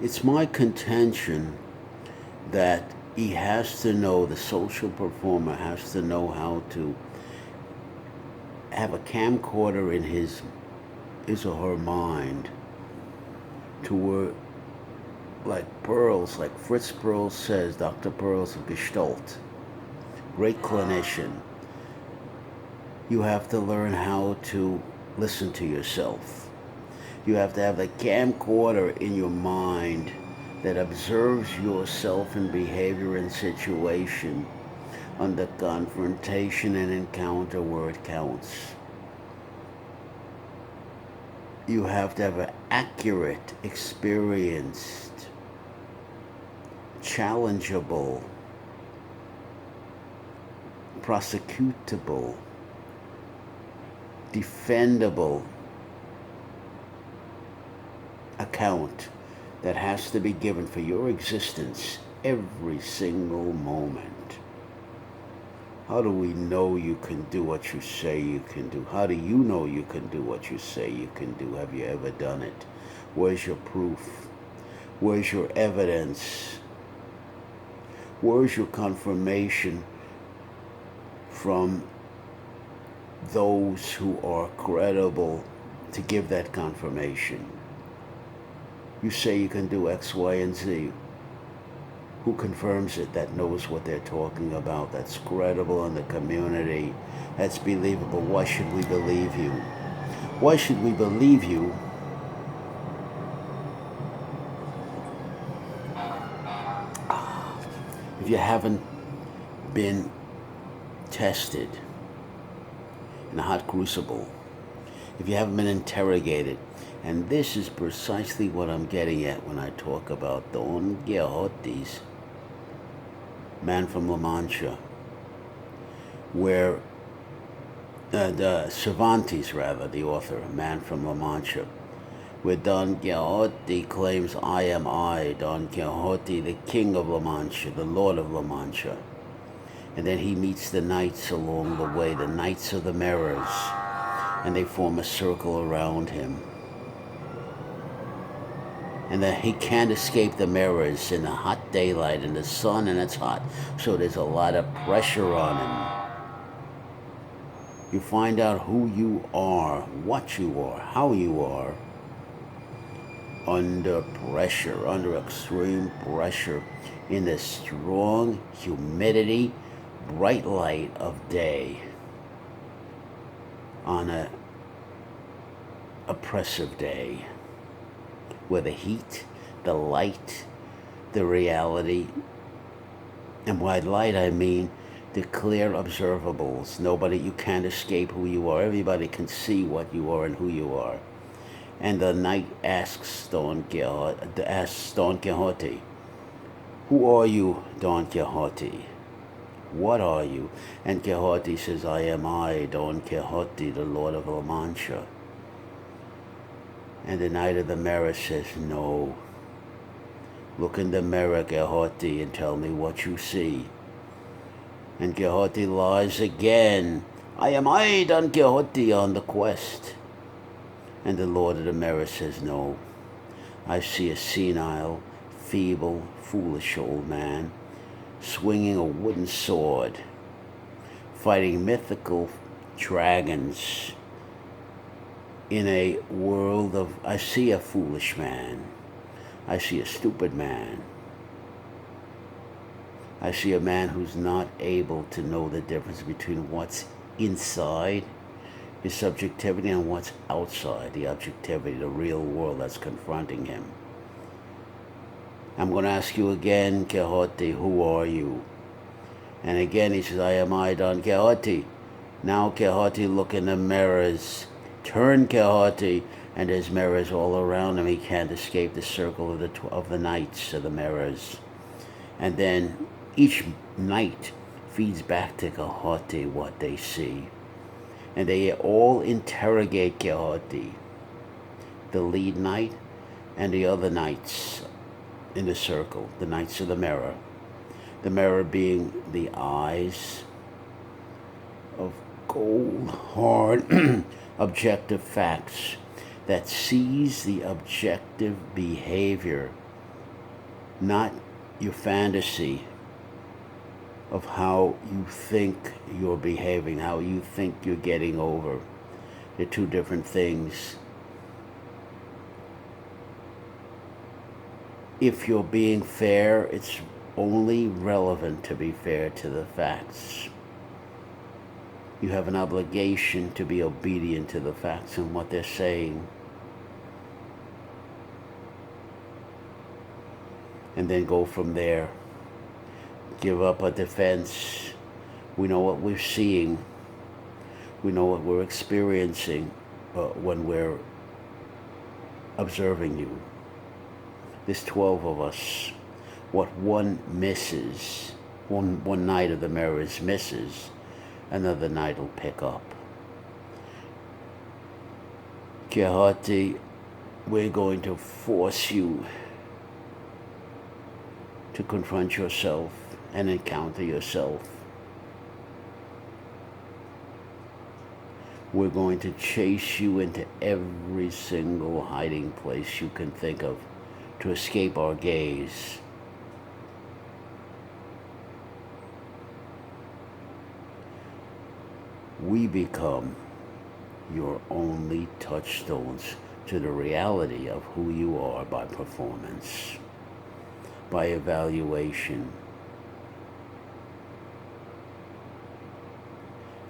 It's my contention that he has to know, the social performer has to know how to have a camcorder in his or her mind to where, like Pearls, like Fritz Perls says, Dr. Pearls of Gestalt, great clinician, you have to learn how to listen to yourself. You have to have the camcorder in your mind that observes yourself and behavior and situation under confrontation and encounter where it counts. You have to have an accurate, experienced, challengeable, prosecutable, defendable account that has to be given for your existence every single moment. How do we know you can do what you say you can do? How do you know you can do what you say you can do? Have you ever done it? Where's your proof? Where's your evidence? Where's your confirmation from those who are credible to give that confirmation? You say you can do X, Y, and Z. Who confirms it, that knows what they're talking about, that's credible in the community, that's believable? Why should we believe you? Why should we believe you if you haven't been tested in a hot crucible, if you haven't been interrogated? And this is precisely what I'm getting at when I talk about Don Quixote's Man from La Mancha, where Cervantes, rather, the author, Man from La Mancha, where Don Quixote claims, I, Don Quixote, the king of La Mancha, the lord of La Mancha. And then he meets the knights along the way, the knights of the mirrors, and they form a circle around him. And that he can't escape the mirrors in the hot daylight, in the sun, and it's hot. So there's a lot of pressure on him. You find out who you are, what you are, how you are, under pressure, under extreme pressure, in the strong humidity, bright light of day, on a oppressive day, where the heat, the light, the reality, and by light I mean the clear observables. Nobody, you can't escape who you are. Everybody can see what you are and who you are. And the knight asks Don Quixote, who are you, Don Quixote? What are you? And Quixote says, I, Don Quixote, the Lord of La Mancha. And the Knight of the Mirror says, no. Look in the mirror, Quixote, and tell me what you see. And Quixote lies again. I, Don Quixote, on the quest. And the Lord of the Mirror says, no. I see a senile, feeble, foolish old man swinging a wooden sword, fighting mythical dragons in a world of, I see a foolish man. I see a stupid man. I see a man who's not able to know the difference between what's inside his subjectivity and what's outside the objectivity, the real world that's confronting him. I'm going to ask you again, Quixote, who are you? And again he says, I, Don Quixote. Now Quixote, look in the mirrors. Turn, Quixote, and there's mirrors all around him. He can't escape the circle of the knights of the mirrors. And then each knight feeds back to Quixote what they see. And they all interrogate Quixote, the lead knight and the other knights in the circle, the knights of the mirror. The mirror being the eyes of cold, hard, objective facts that sees the objective behavior not your fantasy of how you think you're behaving, how you think you're getting over. They're two different things. If you're being fair, it's only relevant to be fair to the facts. You have an obligation to be obedient to the facts and what they're saying. And then go from there. Give up a defense. We know what we're seeing. We know what we're experiencing when we're observing you. There's 12 of us. What one misses, one night of the mirrors misses, another night will pick up. Kehati, we're going to force you to confront yourself and encounter yourself. We're going to chase you into every single hiding place you can think of to escape our gaze. We become your only touchstones to the reality of who you are by performance, by evaluation.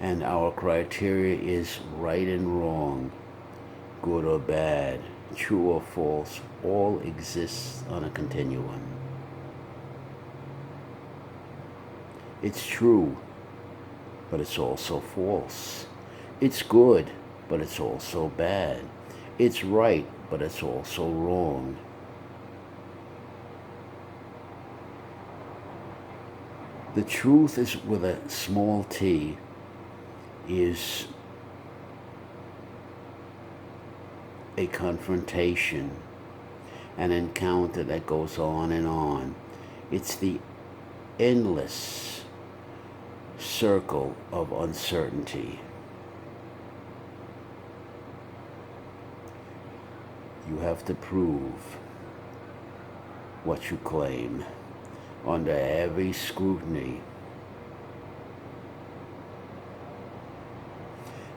And our criteria is right and wrong, good or bad, true or false, all exists on a continuum. It's true, but it's also false. It's good, but it's also bad. It's right, but it's also wrong. The truth is, with a small t, is a confrontation, an encounter that goes on and on. It's the endless circle of uncertainty. You have to prove what you claim under heavy scrutiny.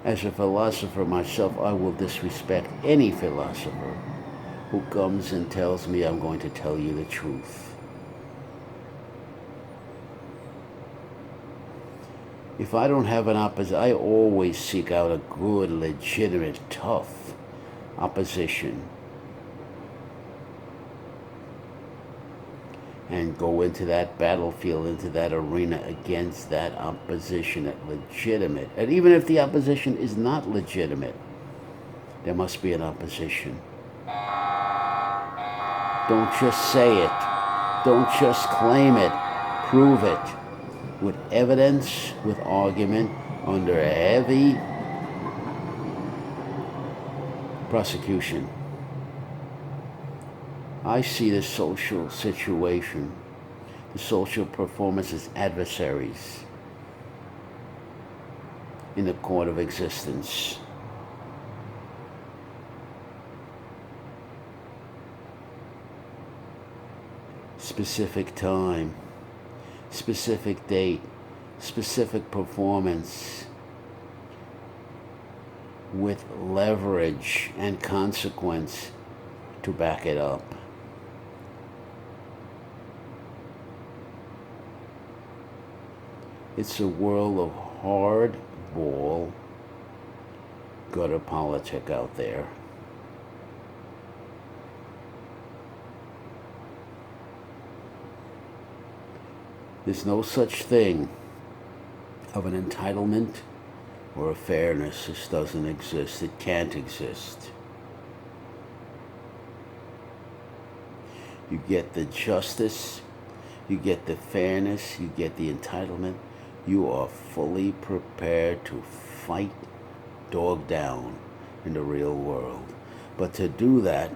As a philosopher myself, I will disrespect any philosopher who comes and tells me I'm going to tell you the truth. If I don't have an opposition, I always seek out a good, legitimate, tough opposition and go into that battlefield, into that arena against that opposition, that legitimate. And even if the opposition is not legitimate, there must be an opposition. Don't just say it. Don't just claim it. Prove it. With evidence, with argument, under heavy prosecution. I see the social situation, the social performance as adversaries in the court of existence. Specific time, specific date, specific performance, with leverage and consequence to back it up. It's a world of hardball gutter politic out there. There's no such thing of an entitlement or a fairness. This doesn't exist. It can't exist. You get the justice, you get the fairness, you get the entitlement. You are fully prepared to fight dog down in the real world. But to do that,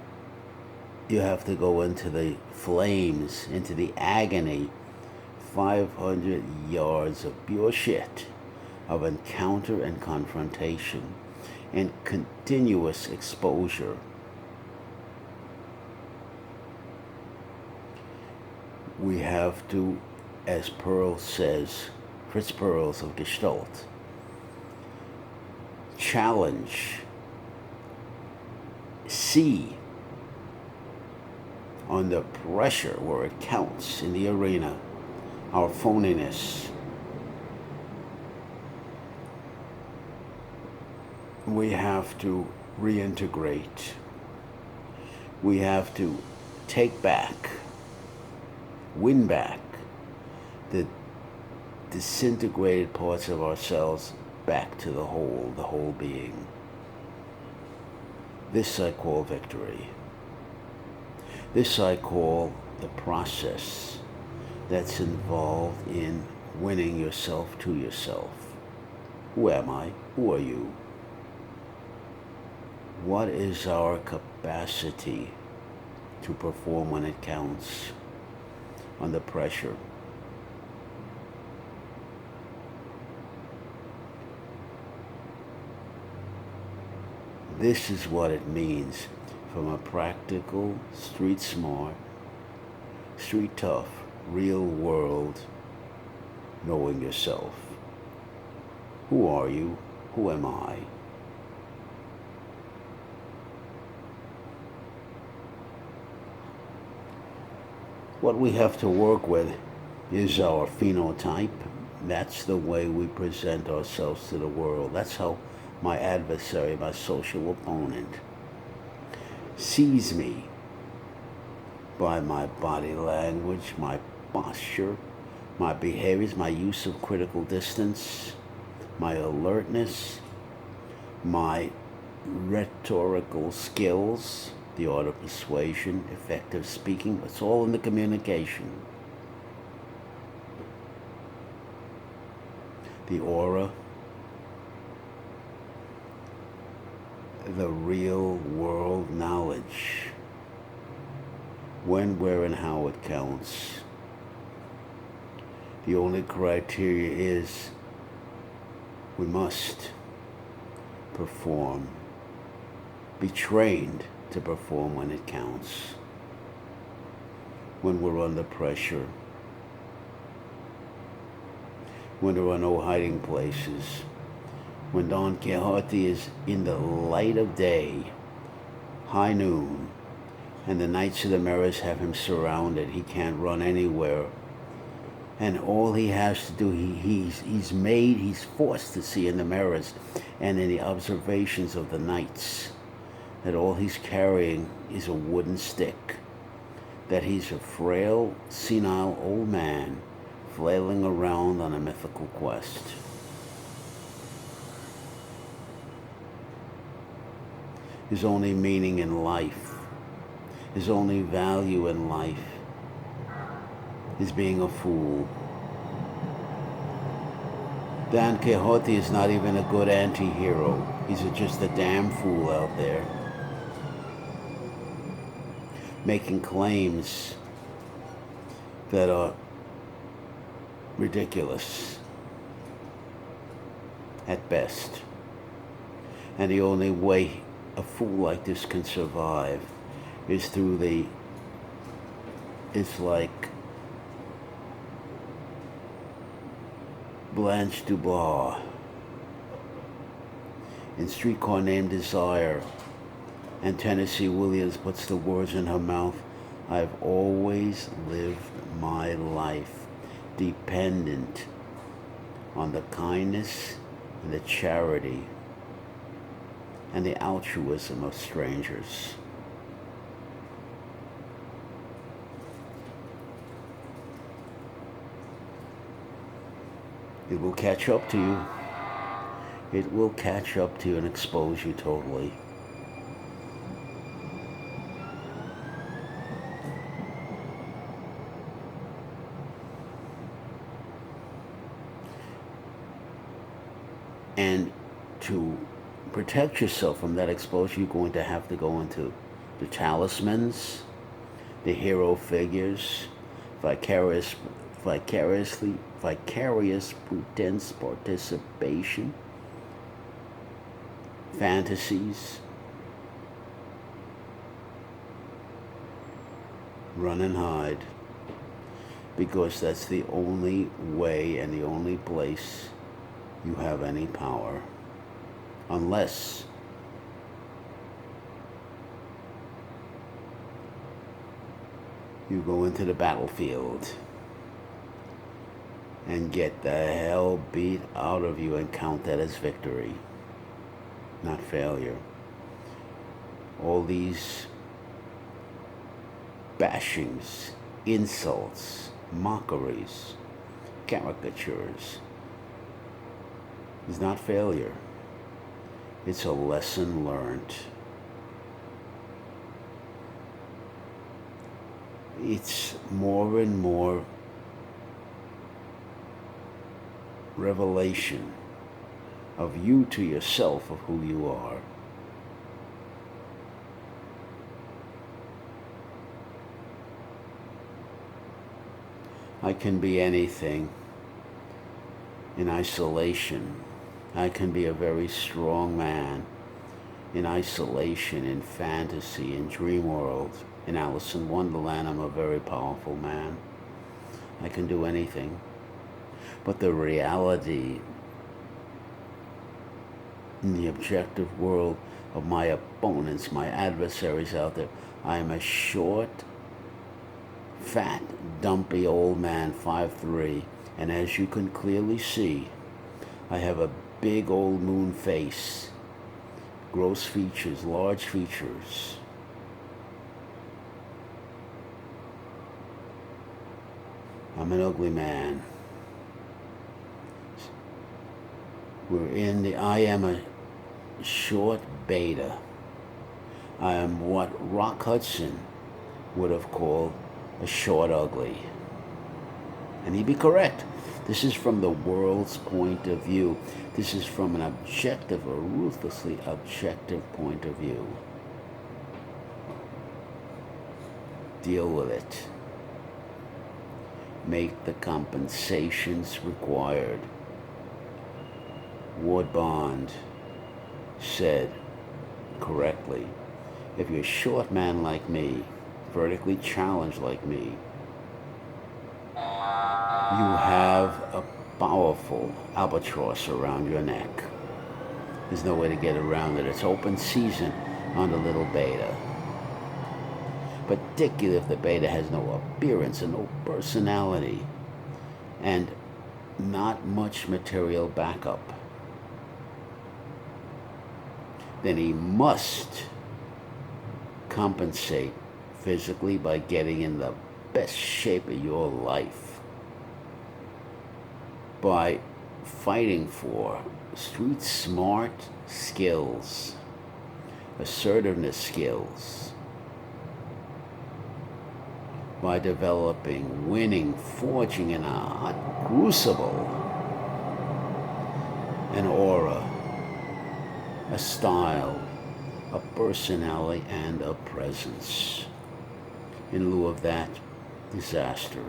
you have to go into the flames, into the agony, 500 yards of pure shit, of encounter and confrontation, and continuous exposure. We have to, as Pearl says, Fritz Perls of Gestalt, challenge, see under pressure where it counts in the arena, our phoniness. We have to reintegrate. We have to take back, win back the disintegrated parts of ourselves back to the whole being. This I call victory. This I call the process that's involved in winning yourself to yourself. Who am I? Who are you? What is our capacity to perform when it counts, under pressure? This is what it means from a practical, street smart, street tough, real world, knowing yourself. Who are you? Who am I? What we have to work with is our phenotype. That's the way we present ourselves to the world. That's how my adversary, my social opponent, sees me, by my body language, my posture, my behaviors, my use of critical distance, my alertness, my rhetorical skills, the art of persuasion, effective speaking. It's all in the communication. The aura, the real world knowledge, when, where, and how it counts. The only criteria is we must perform, be trained to perform when it counts, when we're under pressure, when there are no hiding places, when Don Quixote is in the light of day, high noon, and the Knights of the Mirrors have him surrounded. He can't run anywhere. And all he has to do, he's forced to see in the mirrors and in the observations of the knights that all he's carrying is a wooden stick, that he's a frail, senile old man flailing around on a mythical quest. His only meaning in life, his only value in life is being a fool. Don Quixote is not even a good anti-hero. He's just a damn fool out there, making claims that are ridiculous at best. And the only way a fool like this can survive is through it's like Blanche Dubois in Streetcar Named Desire, and Tennessee Williams puts the words in her mouth. I've always lived my life dependent on the kindness and the charity and the altruism of strangers. It will catch up to you. It will catch up to you and expose you totally. And to protect yourself from that exposure, you're going to have to go into the talismans, the hero figures, vicarious pretense participation, fantasies, run and hide. because that's the only way and the only place you have any power. Unless you go into the battlefield and get the hell beat out of you and count that as victory, not failure. All these bashings, insults, mockeries, caricatures is not failure. It's a lesson learned. It's more and more revelation of you to yourself, of who you are. I can be anything in isolation. I can be a very strong man in isolation, in fantasy, in dream world. In Alice in Wonderland, I'm a very powerful man. I can do anything. But the reality in the objective world of my opponents, my adversaries out there, I am a short, fat, dumpy old man, 5'3", and as you can clearly see, I have a big old moon face, gross features, large features. I'm an ugly man. I am a short beta. I am what Rock Hudson would have called a short ugly. And he'd be correct. This is from the world's point of view. This is from an objective, a ruthlessly objective point of view. Deal with it. Make the compensations required. Ward Bond said correctly, if you're a short man like me, vertically challenged like me, you have a powerful albatross around your neck. There's no way to get around it. It's open season on the little beta. Particularly if the beta has no appearance and no personality and not much material backup. Then he must compensate physically by getting in the best shape of your life, by fighting for street smart skills, assertiveness skills, by developing, winning, forging in a hot crucible, an aura, a style, a personality, and a presence. In lieu of that, disaster.